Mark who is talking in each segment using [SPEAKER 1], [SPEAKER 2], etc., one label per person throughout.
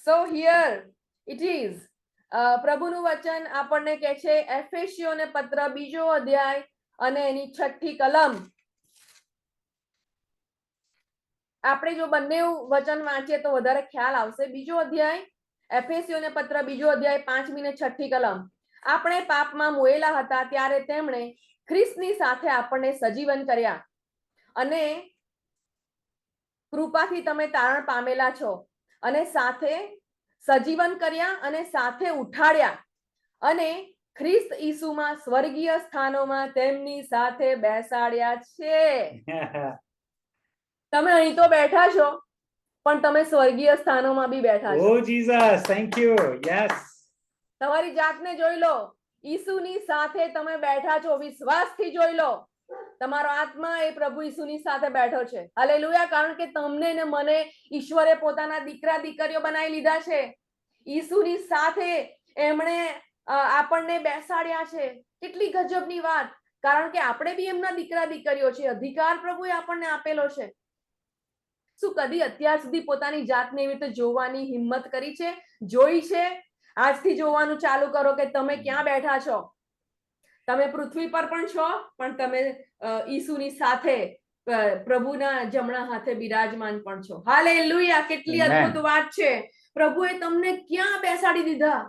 [SPEAKER 1] So here it is. પ્રભુનું વચન આપણને કહે છે એફેસીઓને પત્ર 2 અધ્યાય અને એની 6ઠી કલમ. આપણે જો બંને વચન વાંચીએ તો વધારે ખ્યાલ આવશે. 2 અધ્યાય એફેસીઓને પત્ર 2 અધ્યાય 5મી ને 6ઠી કલમ. આપણે પાપમાં મોયેલા હતા ત્યારે તેમણે ખ્રિસ્તની સાથે આપણને સજીવન કર્યા અને કૃપાથી તમે તારણ પામેલા છો અને સાથે સજીવન કર્યા અને સાથે ઉઠાડ્યા અને ખ્રિસ્ત ઈસુમાં સ્વર્ગીય સ્થાનોમાં તેમની સાથે બેસાડ્યા છે. તમે અહીં તો બેઠા છો પણ તમે સ્વર્ગીય સ્થાનોમાં બી બેઠા છો.
[SPEAKER 2] Oh Jesus, thank you. Yes.
[SPEAKER 1] તમારી જાતને જોઈ લો. ઈસુની સાથે તમે બેઠા છો. વિશ્વાસથી જોઈ લો. તમારો આત્મા એ પ્રભુ ઈસુની સાથે બેઠો છે. હાલેલુયા. કારણ કે તમને ને મને ઈશ્વરે પોતાના દીકરા દીકરીઓ બનાવી લીધા છે. ઈસુની સાથે એમણે આપણને બેસાડ્યા છે. કેટલી ગજબની વાત. કારણ કે આપણે બી એમના દીકરા દીકરીઓ છે. અધિકાર પ્રભુએ આપણને આપેલો છે. શું કદી અત્યાર સુધી પોતાની જાતને એવી રીતે જોવાની હિંમત કરી છે? જોઈ છે? આજથી જોવાનું ચાલુ કરો કે તમે ક્યાં બેઠા છો. તમે પૃથ્વી પર પણ છો પણ તમે ઈસુની સાથે પ્રભુના જમણા હાથે બિરાજમાન પણ છો. હાલેલુયા. કેટલી અદ્ભુત વાત છે. પ્રભુએ તમને ક્યાં બેસાડી દીધા.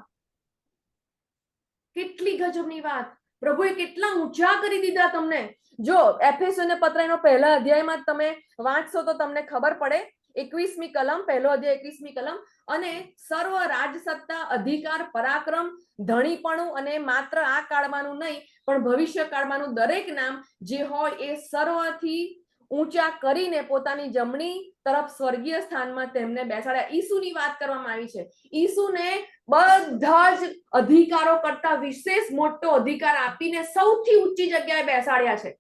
[SPEAKER 1] કેટલી ગજબની વાત. પ્રભુએ કેટલા ઊંચા કરી દીધા તમને. જો એફેસીઓને પત્રનો પહેલા અધ્યાયમાં તમે વાંચશો તો તમને ખબર પડે. 21મી કલમ, પહેલો અધ્યાય 21મી કલમ. અને સર્વ રાજસત્તા, અધિકાર, પરાક્રમ, ધણીપણું અને માત્ર આ કાળમાંનું નહીં પણ ભવિષ્ય કાળમાંનું દરેક નામ જે હોય એ સર્વથી ઊંચા કરીને પોતાની જમણી તરફ સ્વર્ગીય સ્થાનમાં તેમને બેસાડ્યા. ઈસુની વાત કરવામાં આવી છે. ઈસુને બધા જ અધિકારો કરતા વિશેષ મોટો અધિકાર આપીને સૌથી ઊંચી જગ્યાએ બેસાડ્યા છે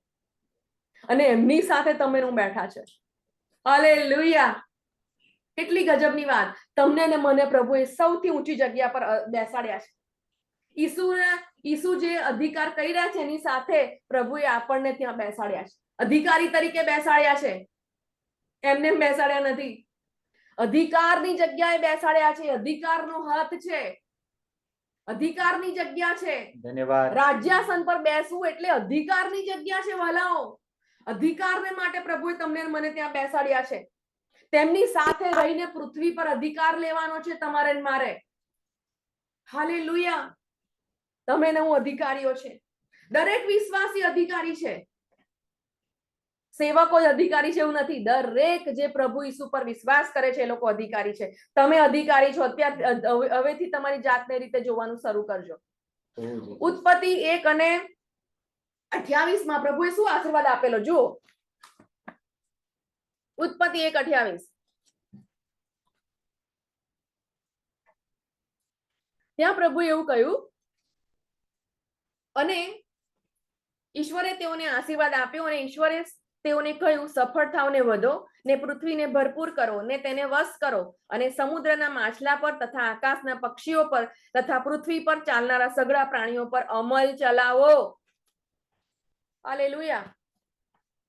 [SPEAKER 1] અને એમની સાથે તમે હું બેઠા છે. હાલેલુયા. કેટલી ગજબની વાત. તમને ને મને પ્રભુએ સૌથી ઊંચી જગ્યા પર બેસાડ્યા છે. ઈસુ જે અધિકાર કરી રહ્યા છે એની સાથે પ્રભુએ આપણને ત્યાં બેસાડ્યા છે. અધિકારી તરીકે બેસાડ્યા છે. એમને બેસાડ્યા નથી. અધિકારની જગ્યાએ બેસાડ્યા છે. અધિકારનો હાથ છે. અધિકારની જગ્યા છે.
[SPEAKER 2] ધન્યવાદ.
[SPEAKER 1] રાજ્યાસન પર બેસવું એટલે અધિકારની જગ્યા છે. વાલાઓ, અધિકારને માટે પ્રભુએ તમને મને ત્યાં બેસાડ્યા છે. તેમની સાથે રહીને પૃથ્વી પર અધિકાર લેવાનો છે તમારે મારે. હાલેલુયા. તમે ને હું અધિકારીઓ છે. દરેક વિશ્વાસી અધિકારી છે. સેવકો જ અધિકારી છે એવું નથી. દરેક જે પ્રભુ ઈસુ પર વિશ્વાસ કરે છે એ લોકો અધિકારી છે. તમે અધિકારી છો. અત્યારે હવેથી તમારી જાતને રીતે જોવાનું શરૂ કરજો. ઉત્પત્તિ 1 અને 28 પ્રભુએ શું આશીર્વાદ આપેલો જુઓ. ઉત્પત્તિ 1:28. ત્યાં પ્રભુએ એવું કહ્યું અને ઈશ્વરે તેઓને આશીર્વાદ આપ્યો અને ઈશ્વરે તેઓને કહ્યું સફળ થાવ ને વધો ને પૃથ્વીને ભરપૂર કરો ને તેને વશ કરો અને સમુદ્રના માછલા પર તથા આકાશના પક્ષીઓ પર તથા પૃથ્વી પર ચાલનારા સગળા પ્રાણીઓ પર અમલ ચલાવો. હાલેલુયા.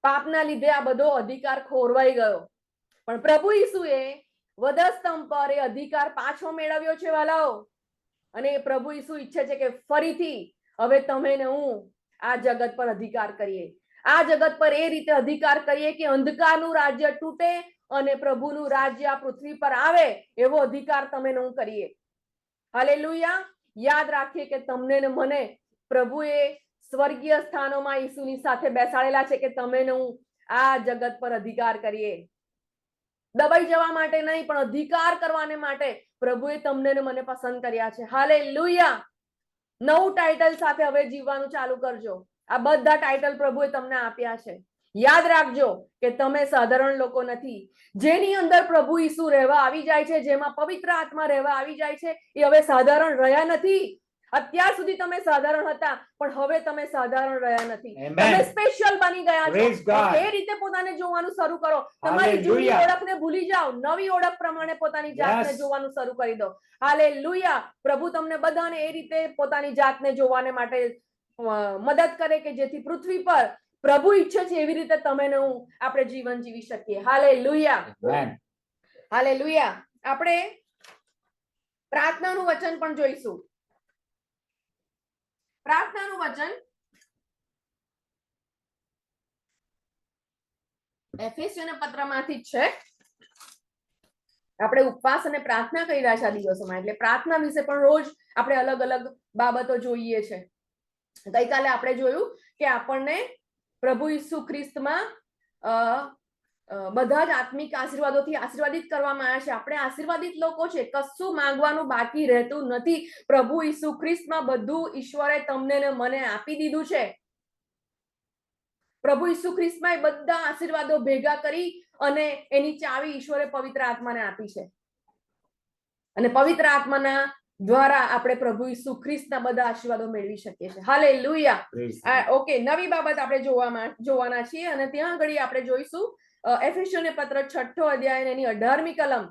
[SPEAKER 1] પાપના લીધે આ બધો અધિકાર ખોરવાઈ ગયો પણ પ્રભુ ઈસુએ વધસ્તંભ પર એ અધિકાર પાછો મેળવ્યો છે વાલાઓ. અને પ્રભુ ઈસુ ઈચ્છે છે કે ફરીથી હવે તમે ને હું આ જગત પર અધિકાર કરીએ. આ જગત પર એ રીતે અધિકાર કરીએ કે અંધકારનું રાજ્ય તૂટે અને પ્રભુનું રાજ્ય આ પૃથ્વી પર આવે એવો અધિકાર તમે ને હું કરીએ. હાલેલુયા. યાદ રાખીએ કે તમને ને મને પ્રભુએ સ્વર્ગીય સ્થાનોમાં ઈસુની સાથે બેસાડેલા છે કે તમે ને હું આ જગત પર અધિકાર કરીએ. દબાઈ જવા માટે નહીં પણ અધિકાર કરવાને માટે પ્રભુએ તમને ને મને પસંદ કર્યા છે. હાલેલુયા. નવું ટાઇટલ સાથે હવે જીવવાનું ચાલુ કરજો. આ બધા ટાઇટલ પ્રભુએ તમને આપ્યા છે. યાદ રાખજો કે તમે સાધારણ લોકો નથી. જેની અંદર પ્રભુ ઈસુ રહેવા આવી જાય છે, જેમાં પવિત્ર આત્મા રહેવા આવી જાય છે, એ હવે સાધારણ રહ્યા નથી. અત્યાર સુધી તમે સાધારણ હતા પણ હવે તમે સાધારણ રહ્યા નથી. તમે સ્પેશિયલ બની ગયા છો. એ રીતે પોતાને જોવાનું શરૂ કરો. તમારી જૂની ઓળખને ભૂલી જાઓ. નવી ઓળખ પ્રમાણે પોતાની જાતને જોવાનું શરૂ કરી દો. હાલેલુયા. પ્રભુ તમને બધાને એ રીતે પોતાની જાતને જોવાને માટે મદદ કરે કે જેથી પૃથ્વી પર પ્રભુ ઈચ્છે છે એવી રીતે તમે ને હું આપણે જીવન જીવી શકીએ. હાલેલુયા. હાલેલુયા. આપણે પ્રાર્થનાનું વચન પણ જોઈશું. પ્રાર્થનાનું વચન એફેસીઓના પત્રમાંથી જ છે. આપણે ઉપવાસ અને પ્રાર્થના કરી રહ્યા છે આ દિવસોમાં, એટલે પ્રાર્થના વિશે પણ રોજ આપણે અલગ અલગ બાબતો જોઈએ છે. ગઈકાલે આપણે જોયું કે આપણને પ્રભુ ઈસુ ખ્રિસ્તમાં બધા જ આત્મિક આશીર્વાદોથી આશીર્વાદિત કરવામાં આવ્યા છે. આપણે આશીર્વાદિત લોકો છે, કશું માંગવાનું બાકી રહેતું નથી. પ્રભુ ઈસુ ખ્રિસ્તમાં બધું ઈશ્વરે તમને ને મને આપી દીધું છે. પ્રભુ ઈસુ ખ્રિસ્તમાં એ બધા આશીર્વાદો ભેગા કરી અને એની ચાવી ઈશ્વરે પવિત્ર આત્માને આપી છે. અને પવિત્ર આત્માના દ્વારા આપણે પ્રભુ ઈસુ ખ્રિસ્તના બધા આશીર્વાદો મેળવી શકીએ છીએ. હાલેલુયા. ઓકે, નવી બાબત આપણે જોવાના છીએ અને ત્યાં આગળ આપણે જોઈશું એફેસીઓને પત્ર 6 અધ્યાય એની 18મી કલમ.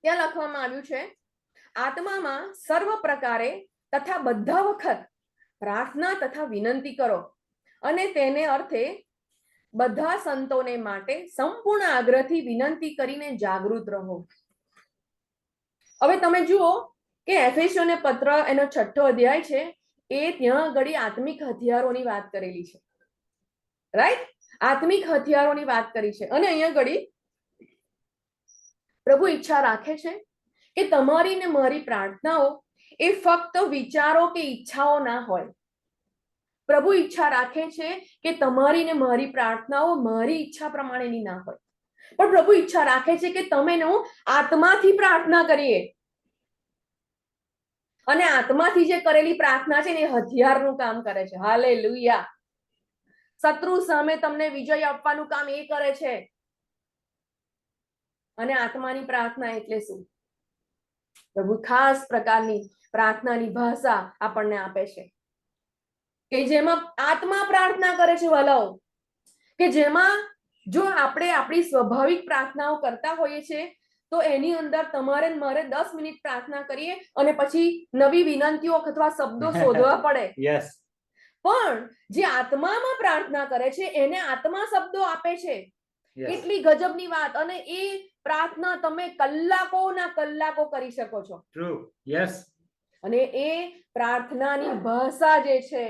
[SPEAKER 1] ત્યાં લખવામાં આવ્યું છે, આત્મામાં સર્વ પ્રકારે તથા બધા વખત પ્રાર્થના તથા વિનંતી કરો અને તેને અર્થે બધા સંતોને માટે સંપૂર્ણ આગ્રહથી વિનંતી કરીને જાગૃત રહો. હવે તમે જુઓ કે એફેસીઓને પત્ર એનો 6 અધ્યાય છે, એ ત્યાં આગળ આત્મિક હથિયારોની વાત કરેલી છે. રાઈટ? આત્મિક હથિયારોની વાત કરી છે. અને અહીંયા આગળ પ્રભુ ઈચ્છા રાખે છે કે તમારી ને મારી પ્રાર્થનાઓ એ ફક્ત વિચારો કે ઈચ્છાઓ ના હોય. પ્રભુ ઈચ્છા રાખે છે કે તમારી ને મારી પ્રાર્થનાઓ મારી ઈચ્છા પ્રમાણેની ના હોય, પણ પ્રભુ ઈચ્છા રાખે છે કે તમે આત્માથી પ્રાર્થના કરીએ. અને આત્માથી જે કરેલી પ્રાર્થના છે ને એ હથિયારનું કામ કરે છે. હાલેલુયા. શત્રુ સામે તમને વિજય આપવાનું કામ એ કરે છે. અને આત્માની પ્રાર્થના એટલે શું? પ્રભુ ખાસ પ્રકારની પ્રાર્થનાની ભાષા આપણને આપે છે કે જેમાં આત્મા પ્રાર્થના કરે છે વાલાઓ, કે જેમાં જો આપણે આપણી સ્વાભાવિક પ્રાર્થનાઓ કરતા હોઈએ છીએ તો એની અંદર તમારે મારે 10 મિનિટ પ્રાર્થના કરીએ અને પછી નવી વિનંતીઓ અથવા શબ્દો શોધવા પડે.
[SPEAKER 2] Yes.
[SPEAKER 1] પણ જે આત્મામાં પ્રાર્થના કરે છે એને આત્મા શબ્દો આપે છે.
[SPEAKER 2] Yes.
[SPEAKER 1] કેટલી ગજબની વાત! અને એ પ્રાર્થના તમે કલાકોના કલાકો કરી શકો છો.
[SPEAKER 2] True. Yes.
[SPEAKER 1] અને એ પ્રાર્થનાની ભાષા જે છે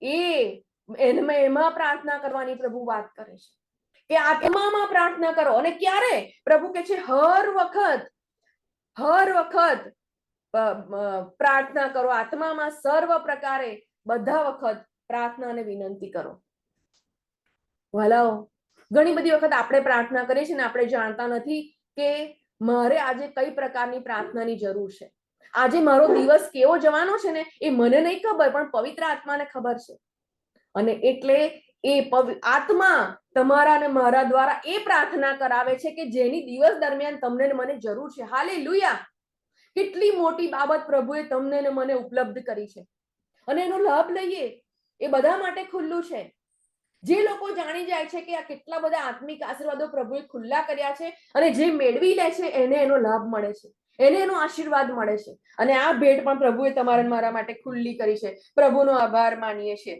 [SPEAKER 1] એમાં પ્રાર્થના કરવાની પ્રભુ વાત કરે છે કે આત્મામાં પ્રાર્થના કરો. અને ક્યારે? પ્રભુ કહે છે હર વખત પ્રાર્થના કરો. આત્મામાં સર્વ પ્રકારે બધા વખત પ્રાર્થના અને વિનંતી કરો. વાલાઓ, ઘણી બધી વખત આપણે પ્રાર્થના કરીએ છીએ ને આપણે જાણતા નથી કે મારે આજે કઈ પ્રકારની પ્રાર્થનાની જરૂર છે. આજે મારો દિવસ કેવો જવાનો છે ને એ મને નહીં ખબર, પણ પવિત્ર આત્માને ખબર છે. અને એટલે એ આત્મા તમારા અને મારા દ્વારા એ પ્રાર્થના કરાવે છે કે જેની દિવસ દરમિયાન તમને ને મને જરૂર છે. હાલેલુયા. કેટલી મોટી બાબત પ્રભુએ તમને ને મને ઉપલબ્ધ કરી છે અને એનો લાભ લઈએ એ બધા માટે ખુલ્લું છે. જે લોકો જાણી જાય છે કે આ કેટલા બધા આત્મિક આશીર્વાદો પ્રભુએ ખુલ્લા કર્યા છે અને જે મેળવી લે છે એને એનો લાભ મળે છે, એને એનો આશીર્વાદ મળે છે. અને આ ભેટ પણ પ્રભુએ તમારા મારા માટે ખુલ્લી કરી છે. પ્રભુનો આભાર માનીએ છીએ.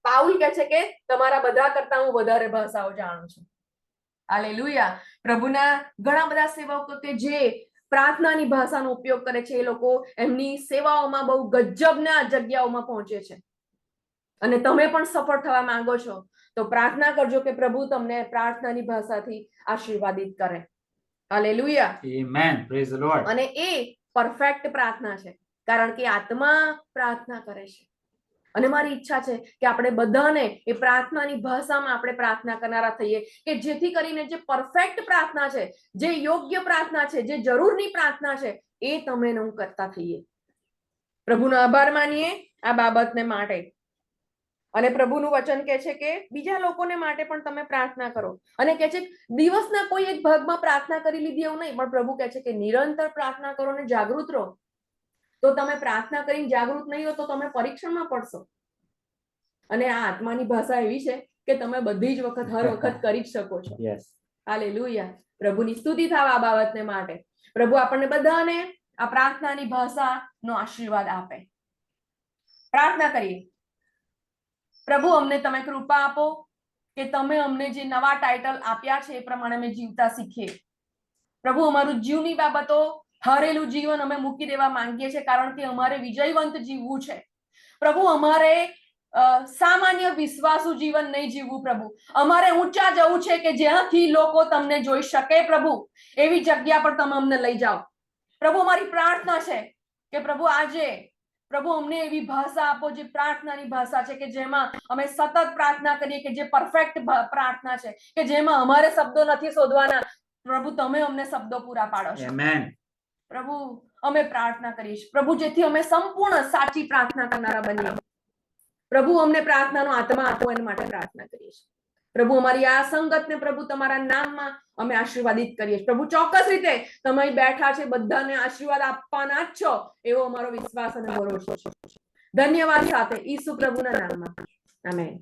[SPEAKER 1] પાઉલ કહે છે કે તમારા બધા કરતા હું વધારે ભાષાઓ જાણું છું. હાલેલુયા. પ્રભુના ઘણા બધા સેવકો કે જે પ્રાર્થનાની ભાષાનો ઉપયોગ કરે છે એ લોકો એમની સેવાઓમાં બહુ ગજબના જગ્યાઓમાં પહોંચે છે. અને તમે પણ સફળ થવા માંગો છો તો પ્રાર્થના કરજો કે પ્રભુ તમને પ્રાર્થનાની ભાષાથી આશીર્વાદિત કરે. Hallelujah.
[SPEAKER 2] Amen. Praise the Lord.
[SPEAKER 1] અને એ પરફેક્ટ પ્રાર્થના છે કારણ કે આત્મા પ્રાર્થના કરે છે. અને મારી ઈચ્છા છે કે આપણે બધાને એ પ્રાર્થનાની ભાષામાં આપણે પ્રાર્થના કરનારા થઈએ કે જેથી કરીને જે પરફેક્ટ પ્રાર્થના છે, જે યોગ્ય પ્રાર્થના છે, જે જરૂરની પ્રાર્થના છે એ તમે હું કરતા થઈએ. પ્રભુનો આભાર માનીએ આ બાબતને માટે. અને પ્રભુનું વચન કહે છે કે બીજા લોકોને માટે પણ તમે પ્રાર્થના કરો. અને કહે છે દિવસના કોઈ એક ભાગમાં પ્રાર્થના કરી લીધી એવું નહીં, પણ પ્રભુ કહે છે કે નિરંતર પ્રાર્થના કરો ને જાગૃત રહો. તો તમે પ્રાર્થના કરીને જાગૃત નહીં હો તો તમે પરીક્ષણમાં પડશો. અને આ આત્માની ભાષા એવી છે કે તમે બધી જ વખત હર વખત કરી જ શકો છો.
[SPEAKER 2] Yes.
[SPEAKER 1] હાલેલુયા. પ્રભુની સ્તુતિ થાવ આ બાબતને માટે. પ્રભુ આપણને બધાને આ પ્રાર્થનાની ભાષાનો આશીર્વાદ આપે. પ્રાર્થના કરીએ. પ્રભુ અમને તમે કૃપા આપો કે તમે અમને જે નવા ટાઇટલ આપ્યા છે એ પ્રમાણે અમે જીવતા શીખીએ. પ્રભુ અમારું જીવની બાબતો હારેલું જીવન અમે મૂકી દેવા માંગીએ છીએ, કારણ કે અમારે વિજયવંત જીવવું છે પ્રભુ. અમારે સામાન્ય વિશ્વાસુ જીવન નહીં જીવવું પ્રભુ. અમારે ઊંચા જવું છે કે જ્યાંથી લોકો તમને જોઈ શકે પ્રભુ. એવી જગ્યા પર તમે અમને લઈ જાઓ પ્રભુ. અમારી પ્રાર્થના છે કે પ્રભુ આજે પ્રભુ અમને એવી ભાષા આપો જે પ્રાર્થનાની ભાષા છે, કે જેમાં અમે સતત પ્રાર્થના કરીએ, કે જે પરફેક્ટ પ્રાર્થના છે, કે જેમાં અમારે શબ્દો નથી શોધવાના પ્રભુ, તમે અમને શબ્દો પૂરા પાડો છો
[SPEAKER 2] Amen.
[SPEAKER 1] પ્રભુ. અમે પ્રાર્થના કરીએ છીએ પ્રભુ, જેથી અમે સંપૂર્ણ સાચી પ્રાર્થના કરનારા બનીએ પ્રભુ. અમને પ્રાર્થનાનો આત્મા આપો એના માટે પ્રાર્થના કરીએ છીએ પ્રભુ. અમારી આ સંગતને પ્રભુ તમારા નામમાં અમે આશીર્વાદિત કરીએ છીએ પ્રભુ. ચોક્કસ રીતે તમે અહીં બેઠા છે બધાને આશીર્વાદ આપવાના જ છો એવો અમારો વિશ્વાસ અને ભરોસો છે. ધન્યવાદ સાથે ઈસુ પ્રભુના નામમાં, આમેન.